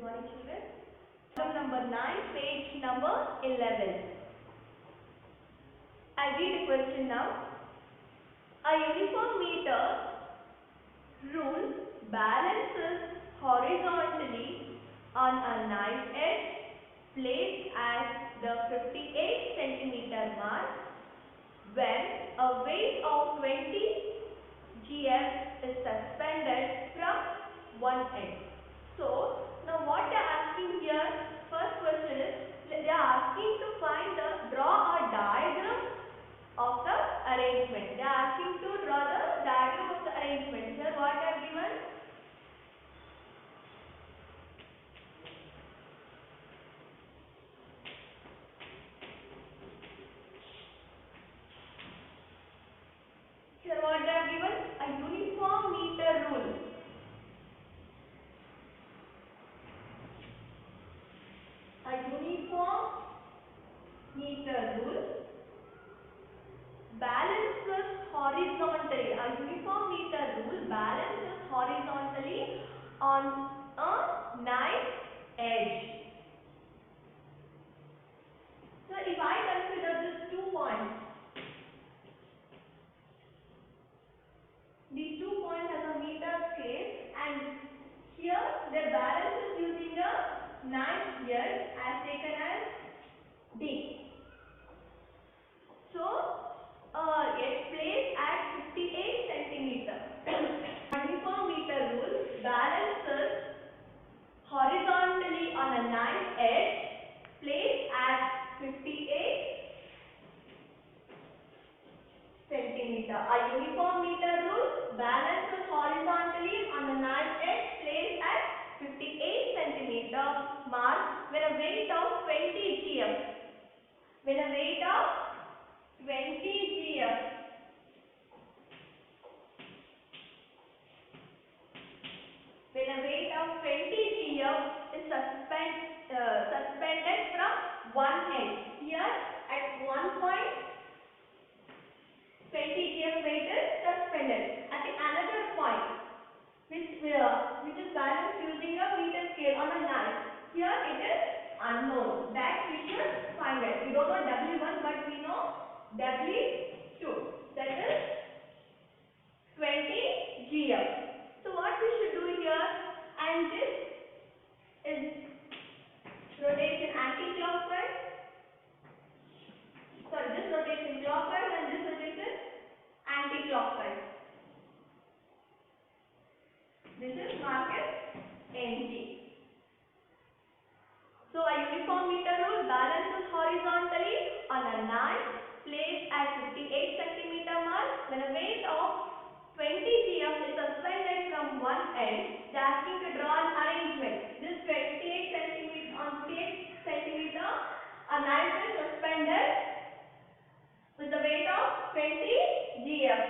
morning, children. Problem number 9, page number 11. I read the question now. A uniform meter rule balances horizontally on a knife edge placed at the 58 centimeter mark when a weight of 20 gf is suspended from one end. So, now what they are asking here, first question is, they are asking to draw a diagram of the arrangement. They are asking to draw the diagram of the arrangement. Here what they have given? Here what they have given? A uniform meter rule. A uniform meter rule balances horizontally. A uniform meter rule balances horizontally on a knife edge. So if I consider these 2 points, these 2 points as a meter scale, and here the balance is using a knife edge as taken as D. So it's placed at 58 centimeter. Uniform meter rule balances horizontally on a knife edge placed at 58 centimeter. A uniform meter rule balances horizontally on a knife edge placed at 58 centimeter mark when a weight of 20 gf. When a weight of 20 gf when a weight of 20 gf is suspended from one end. Here at one point 20 gf weight is suspended. At the another point which is balanced using a meter scale on a knife. Here it is unknown. That we should find it. We don't know W1 but we know W2. That is 20 gf. So what we should do here, and this is rotation anti-clockwise. Sorry, this rotation clockwise and this rotation anti-clockwise. This is marked as NG. So a uniform meter rule balances horizontally on a knife placed at 58 centimeter mark when a weight of 20 gf is suspended from one end. They are asking to draw an arrangement. This 28 centimeter on 58 centimeter, a knife is suspended with the weight of 20 gf.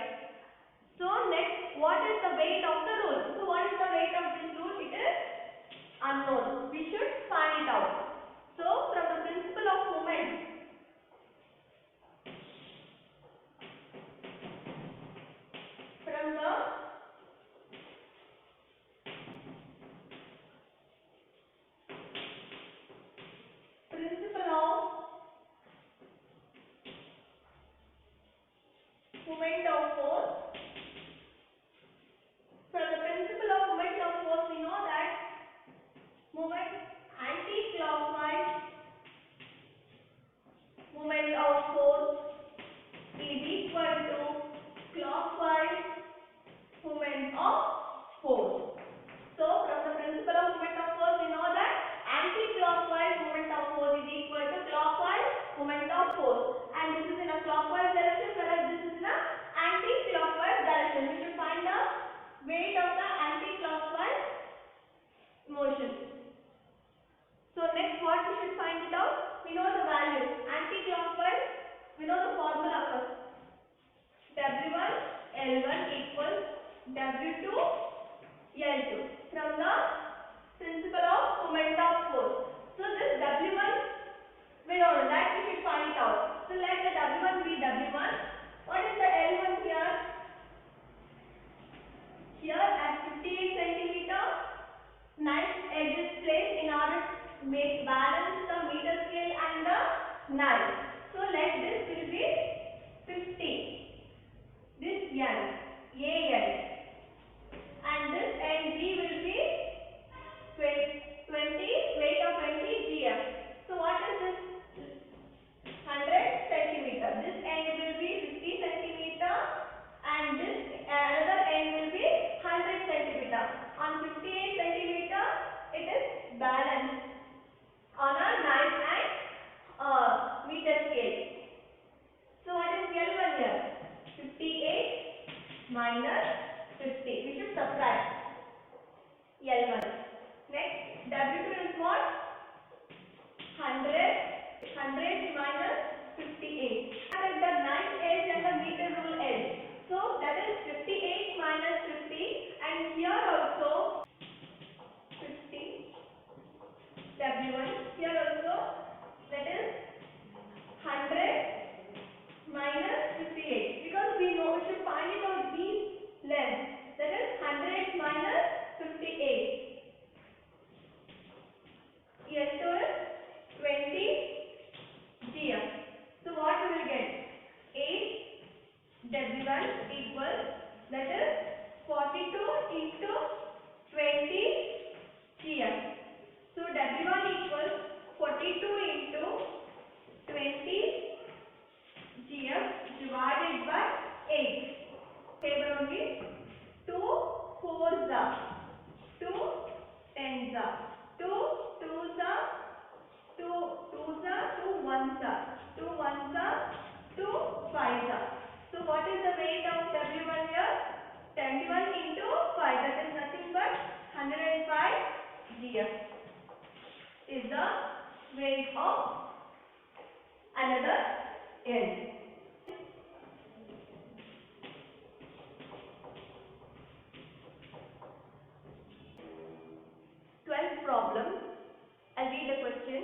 So next, what is the weight of the rule? So what is the weight of this rule? It is unknown. We should find it out. So from the principle of moment, moment of force. From the principle of moment of force, we know that moment anti-clockwise moment of force is equal to clockwise moment of force. So from the principle of moment of force, we know that anti-clockwise moment of force is equal to clockwise moment of force, and this is in a clockwise direction whereas this is in a balance the meter scale and the knife. So let this will be 50. This N, AN, and this NG will be 20, weight of 20 GF. So what is this? 100 centimeter. This end will be 50 centimeter and this another end will be 100 centimeter. On 58 centimeter it is balanced on a knife and meter scale. So what is L1 here? 58 minus 50. We should subtract L1. Next, W2 is what? 100 minus 58. And the knife edge and the meter rule edge. So that is 58 minus 50, and here also 50 W1. Here also that is 100 minus 58, because we know we should find it out these lengths. That is 100 minus 58. L2 is 20 GF. So what we will get? 8 W1 equals, that is 42 into 20 GF. So W1 equals 42 into 20 GF divided by 8. Table only. 2 4s are 2 10s are 2 2s are 2 2s are 2 1s are 2 1s are 2 5s are. So what is the weight of W1 here? 21 into 5, that is nothing but 105 GF is the weight of another end. 12th problem. I'll read the question.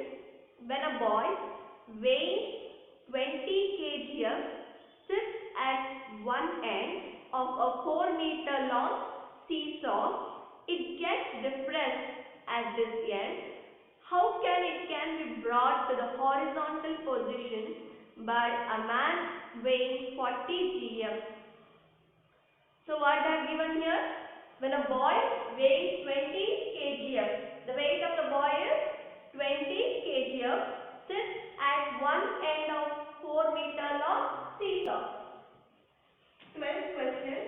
When a boy weighing 20 kg sits at one end of a 4-meter long seesaw, it gets depressed at this end. How can be brought to the horizontal position by a man weighing 40 gf? So what they have given here? When a boy weighing 20 kg, the weight of the boy is 20 kg, sits at one end of 4-meter long seesaw. 12th question.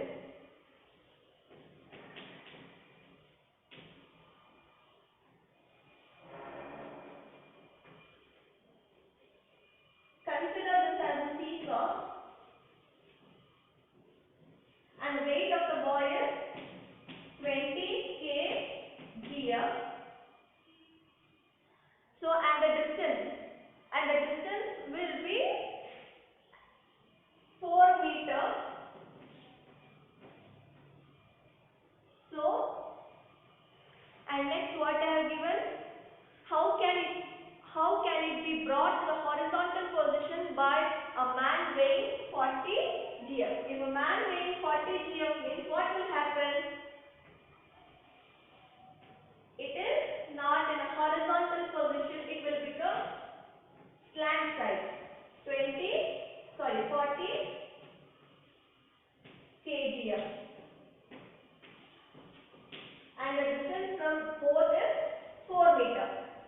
Consider this as a seesaw and the weight of the boy is 20 kg. So and the distance will be 4 meter. So and next what I have given, how can it be brought to the horizontal position by a man weighing 40 gf? If a man weighing 40 gf means what will happen? It is not in a horizontal position, it will become slant side. 40 kgf. And the distance from both is 4 meter.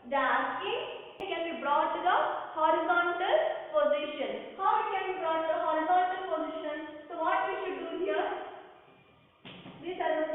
They are asking it can be brought to the horizontal position. How it can be brought to the horizontal position? So what we should do here? This as a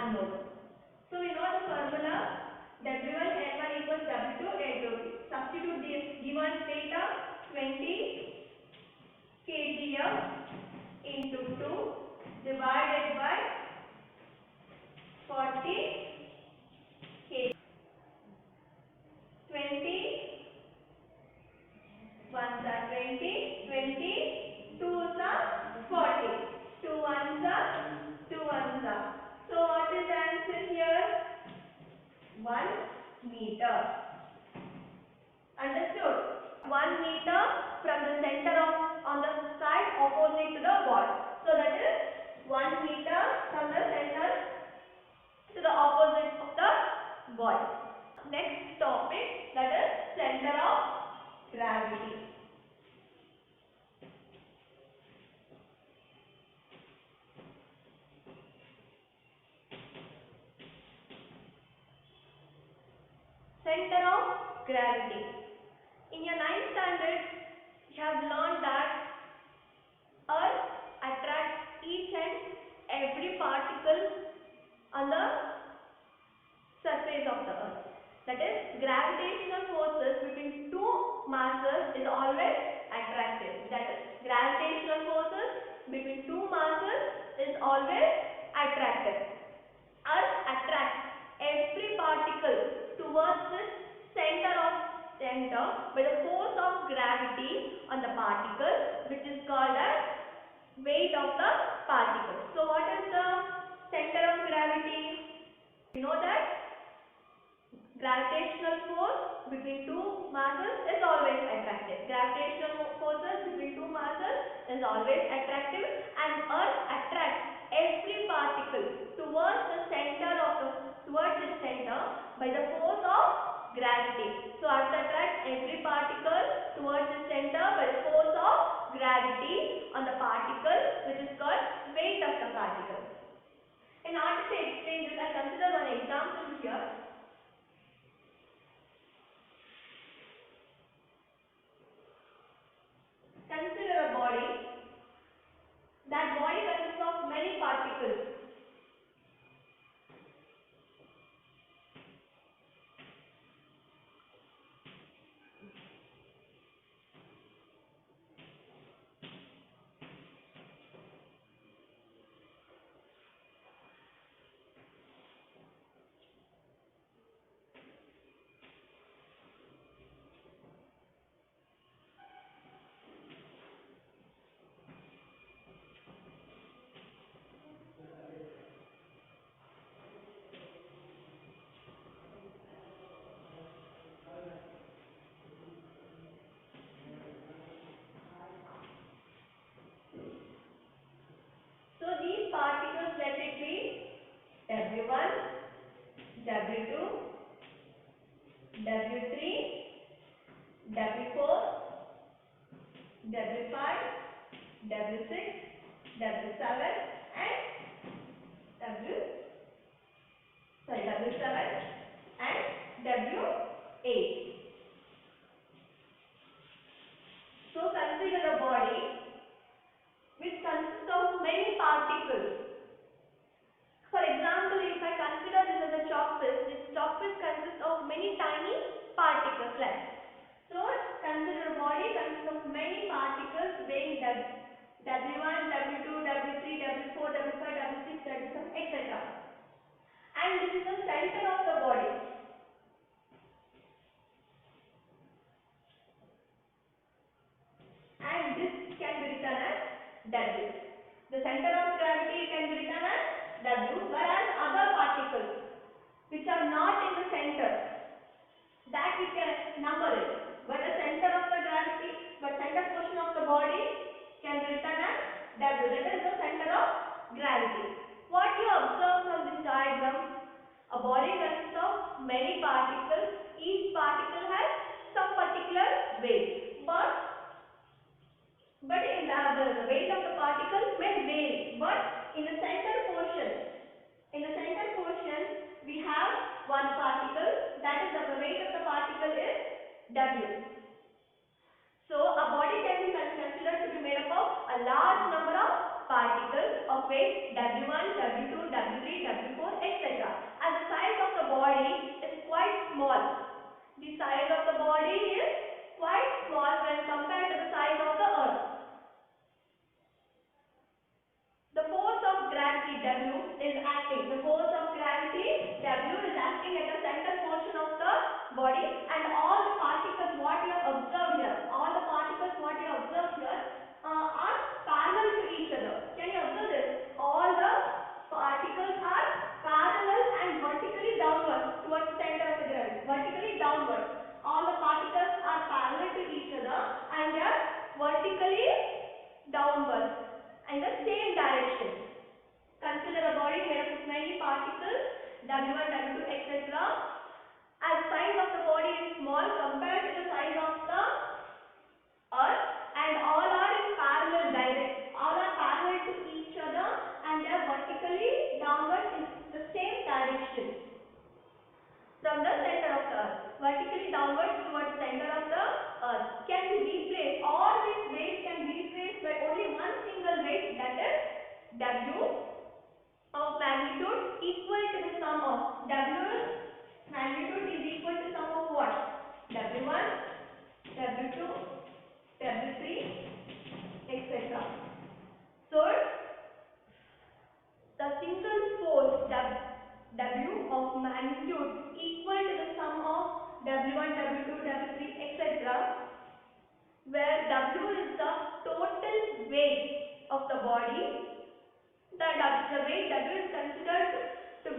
unknown. So we know the formula W1 L1 equals W2 L2. Substitute this given data 20 kgm into 2 divided by 40 kg. 20 ones are 20, 20 twos are 40, 2 ones are 2 ones are. So what is the answer here? 1 meter. Understood? 1 meter from the center of on the side opposite to the ball. So that is 1 meter from the center to the opposite of the ball. Next topic, that is center of gravity. Center of gravity. In your 9th standard, you have learned that Earth attracts each and every particle on the surface of the Earth. That is, gravitational forces between two masses is always attractive. That is, gravitational forces between two masses is always attractive. Earth attracts every particle towards its center by the force of gravity on the particle, which is called as weight of the particle. So what is the center of gravity? You know that gravitational force between two masses is always attractive. Gravitational forces between two masses is always attractive, and Earth attracts every particle towards its center by the force of gravity. So Earth attracts every particle towards its center by the force of gravity on the particle, which is called weight of the particle. In order to explain this, I'll consider one example here. Consider a body. That body consists of many particles. So these particles, let it be W1, W2, W3, W4, W5, W6, W7 and W7 and W8. So consider a body which consists of many particles. For example, if I consider this as a chalkpiece, this chalkpiece consists of many tiny particles, like. So consider a body consists of many particles weighing W1, W2, W3, W4, W5, W6, W7, etc. And this is the center of the body. And this can be written as W. The center of gravity can be written as W, whereas other particles which are not in the center, that we can number it. But the center of the gravity, but center portion of the body can be written as W. That is the center of gravity. What you observe from this diagram, a body consists of many particles. Each particle has some particular weight. But in the weight of the particle may vary. But in the center portion, we have one particle. That is the weight of the particle is W. So a body can be considered to be made up of a large number of particles of weight W1, W2, W3, W4, etc. happening at the center portion of the body, and all the particles what you have observed here, all the particles what you have observed here are parallel to each other. Can you observe this? All the particles are parallel and vertically downwards towards the center of the gravity. Vertically downwards. All the particles are parallel to each other and they are vertically downwards in the same direction. Consider a body made up of many particles, W1, W2, etc. As size of the body is small compared to the size of the earth, and all are in parallel all are parallel to each other and they are vertically downwards in the same direction from the center of the earth. Vertically downwards towards the center of the earth. Can be replaced. All these weights can be replaced by only one single weight, that is W of magnitude equal to the sum of W magnitude is equal to sum of what? W1, W2, W3, etc. So the single force W of magnitude equal to the sum of W1, W2, W3, etc. where W is the total weight of the body. The weight W is considered to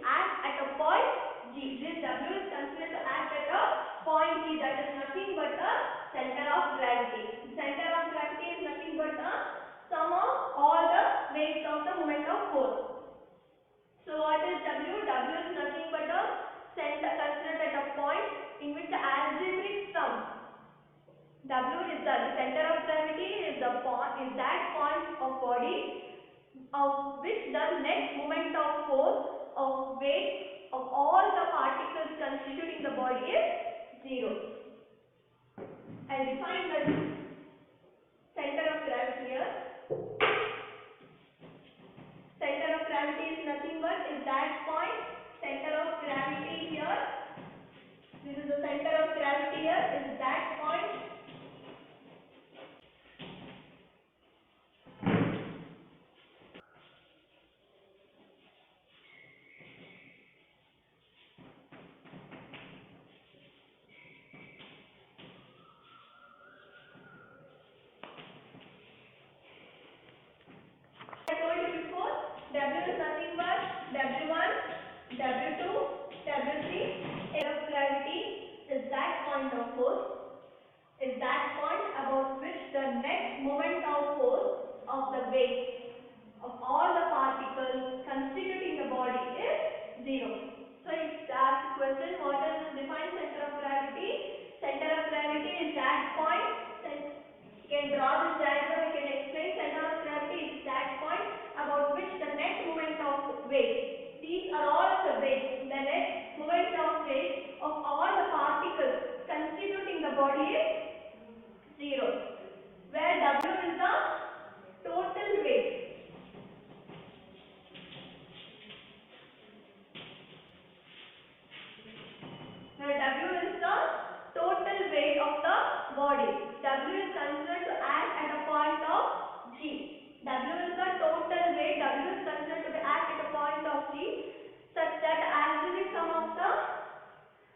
act at a point G. This W is considered to act at a point G, that is nothing but the center of gravity. Center of gravity is nothing but the sum of all the weights of the moment of force. So what is W? W is nothing but the center considered at a point in which the algebraic sum W is the center of gravity is that point of body of which the net moment of force of weight of all the particles constituting the body is 0. I'll define the center of gravity here. Center of gravity is nothing but is that point. Center of gravity here. This is the center of gravity here is that point. I told you before, W is nothing but W1, W2, W3. Center of gravity is that point of force, is that point about which the net moment of force of the weight of all the particles constituting the body is 0. So if asked the question, what is this defined center of gravity? Center of gravity is that point. You can draw this diagram, I can explain. Center of gravity is that point about which the net moment of weight. These are all of the weights. The net moment of weight of all the particles constituting the body is 0. Where W is the total weight. Where W is the total weight of the body. W is considered to act at a point of G. W is the total weight. W is considered to be act at a point of G such that the algebraic sum of the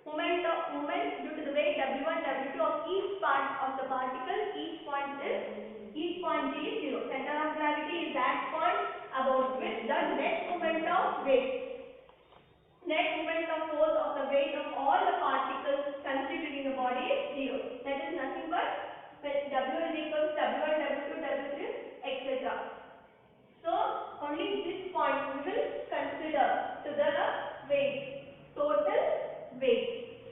moments due to the weight W1, W2 of each part of the particle, each point G is 0. Center of gravity is that point about which the net moment of weight, net moment of force of the weight of all the particles constituting the body is 0. That is nothing but W is equal to W1, W2, W3, etc. So only this point we will consider to the weight, total weight.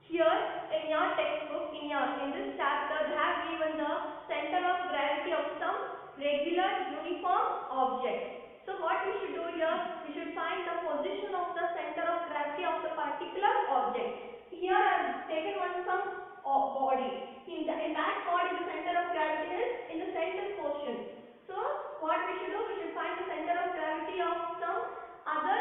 Here in your textbook, in this chapter, they have given the center of gravity of some regular uniform object. So what we should do here, we should find the position of the center of gravity of the particular object. Here I have taken some body. In that body, the center of gravity is in the center portion. So what we should do, we should find the center of gravity of some other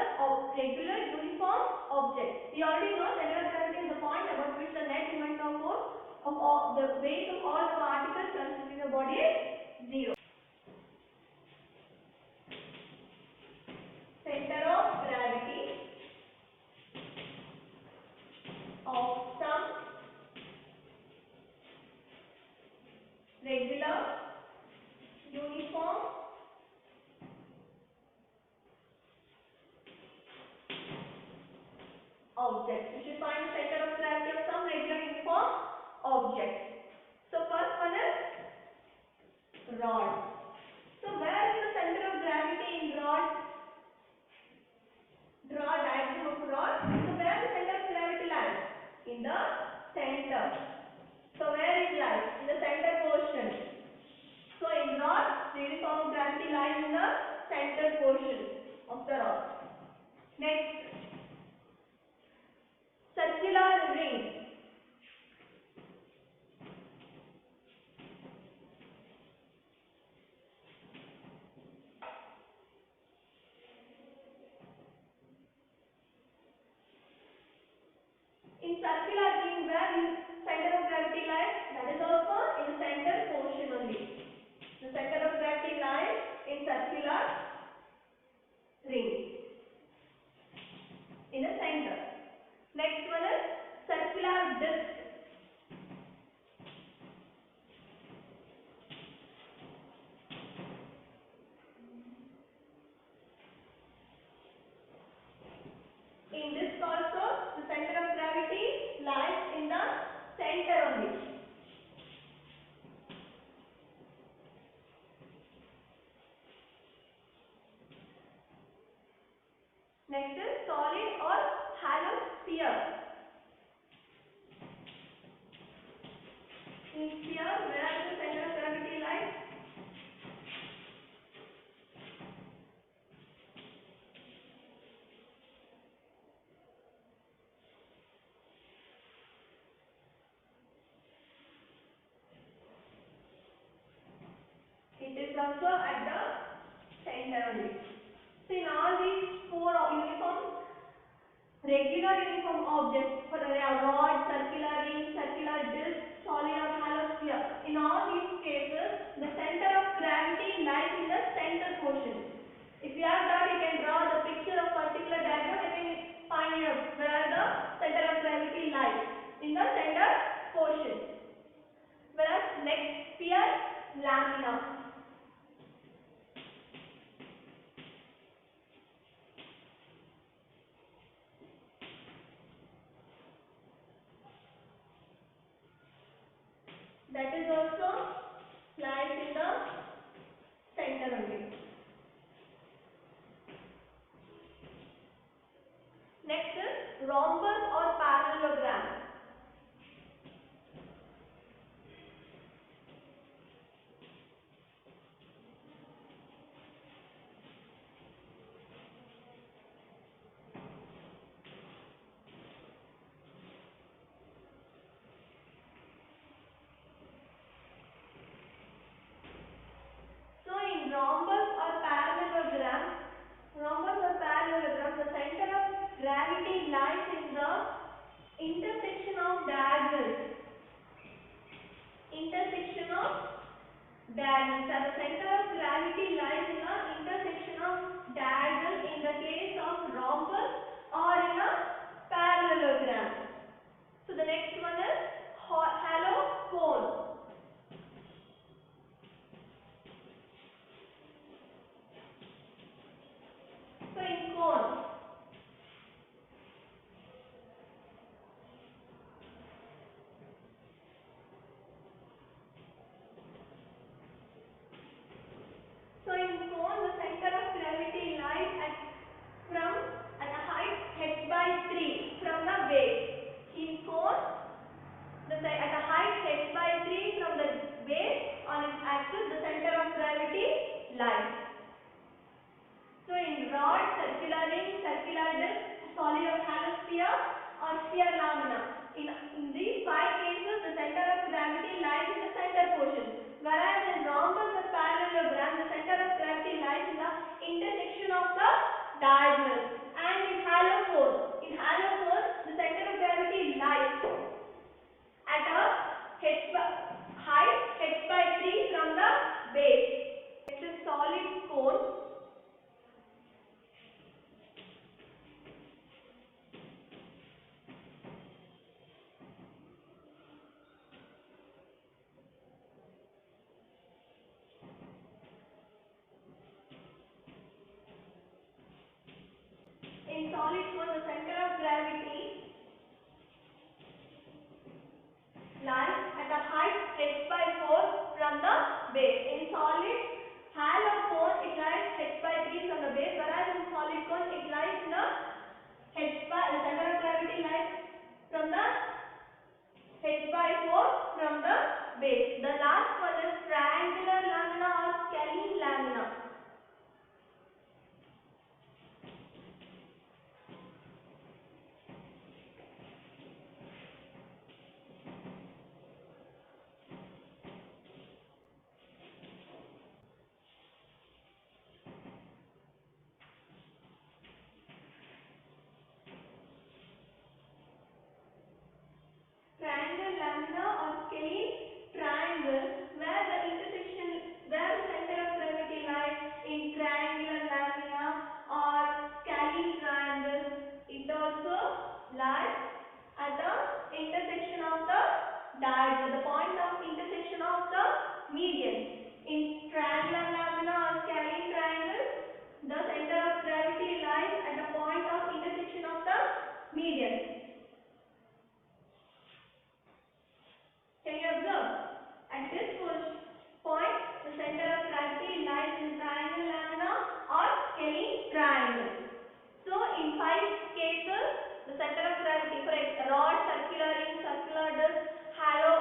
regular uniform object. We already know center of gravity is the point about which the net moment of force of all the weights of all the particles constituting the body is 0. objects. We should find the center of gravity of some regular uniform object. So first one is rod. So where is the center of gravity in rod? Draw a diagram of rod. So where the center of gravity lies? In the center. So where it lies? In the center portion. So in rod, the uniform of gravity lies in the center portion of the rod. Next, circular ring. In circular ring, where center of gravity lies? That is also in the center portion only. The center of gravity lies in circular ring, in the center. Next one is circular disc. In disc also, the center of gravity lies in the center only. Next is solid or hollow sphere. In sphere, where the center of gravity lies? It is also at the center only. So in all these four regular uniform objects, for a rod, circular ring, circular disc, solid or hollow sphere, in all these cases, the center of gravity lies in the center portion. If you have doubt, you can draw the picture of particular diagram and you can find here where the center of gravity lies, in the center portion. Whereas next sphere, lamina. That is also lies in the center only. Next is rhombus or parallelogram. So in rhombus or parallelogram, the center of gravity lies in the intersection of diagonals. So the center of gravity lies in the intersection of diagonal in the case of rhombus or in a parallelogram. So the next one is hollow cone. So in cone, the center of gravity lies at a height h/3 from the base. In cone, at a height h/3 from the base, on its axis, the center of gravity lies. So in rod, circular ring, circular disc, solid or hollow sphere, or sphere lamina. In these five cases, the center of gravity lies in the center portion. Whereas in rhombus or parallelogram, the center of gravity lies in the intersection of the diagonals. And in hollow cone, the center of gravity lies at a height h/3 from the base. Next is solid cone. In solid cone, the center of gravity cone, it lies in the H by, the center of gravity lies from the H by 4 from the base. The last one is triangular lamina or scalene lamina. Triangular lamina or scalene triangle, where the center of gravity lies in triangular lamina or scalene triangles. It also lies at the intersection of the diagonal, the point of intersection of the medians. In triangular lamina or scalene triangles, the center of gravity lies at the point of intersection of the medians. Can you observe? At this point, the center of gravity lies in the triangle lamina or scalene triangle. So, in 5 cases, the center of gravity for rod, circular ring, circular disc, hollow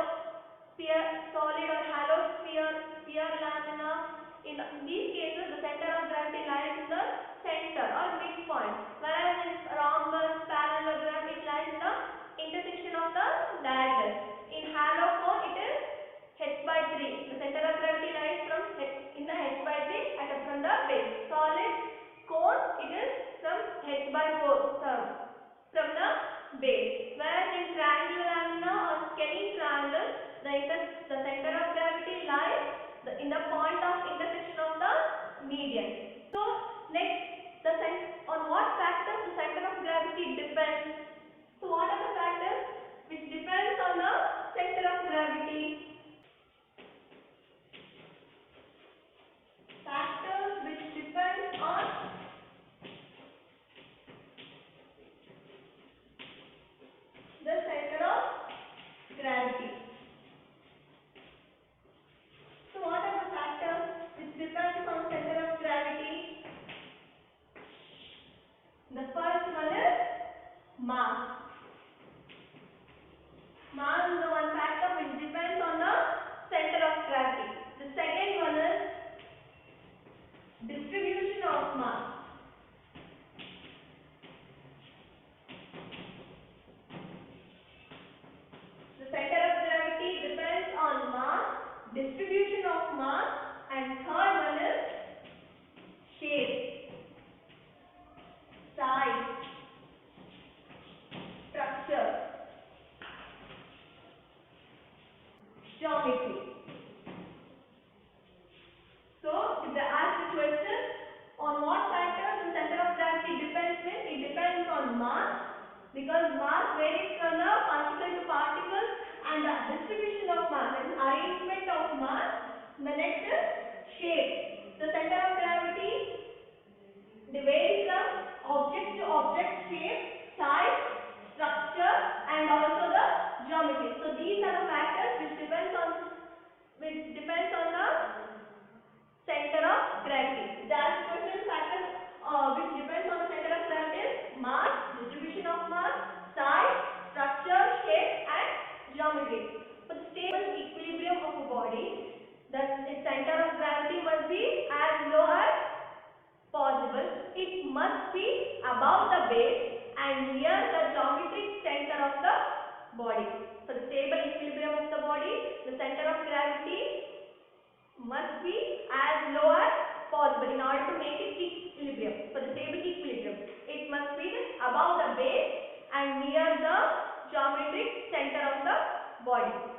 sphere, solid or hollow sphere lamina. In these cases, the center of gravity lies in the center or midpoint, whereas in rhombus, parallelogram, it lies in the intersection of the diagonals. In hollow cone, it is h by 3. The center of gravity lies in the h by 3 from the base. Solid cone, it is from h by 4 from the base. Whereas in triangular lamina or scalene triangle, the center of gravity lies in the point of intersection of the median. So next, on what factors the center of gravity depends? So what are the factors which depends on the center of gravity? Factors which depends on the center of gravity. So what are the factors which depends on center of gravity? The first one is mass. Mass is the one factor which depends on the center of gravity. The second one is distribution of mass. The center of gravity depends on mass, distribution of mass, and third one is shape, size, structure, geometry. So, if they ask the question, on what factors the center of gravity depends, means it depends on mass, because mass varies from the particle to particle, and the distribution of mass, that is arrangement of mass. The next is shape. The center of gravity, they vary from object to object, shape, size, structure, and also the geometry. So these are the factors which depends on the center of gravity. If they ask the question, factors which depends on the center of gravity is mass, distribution of mass, size, structure, shape, and geometry. For the stable equilibrium of a body, its center of gravity must be as low as possible. It must be above the base and near the geometric center of the body. For the stable equilibrium of the body, the center of gravity must be as low as possible in order to make it equilibrium. For the stable equilibrium, it must be above the base and near the geometric center of the body.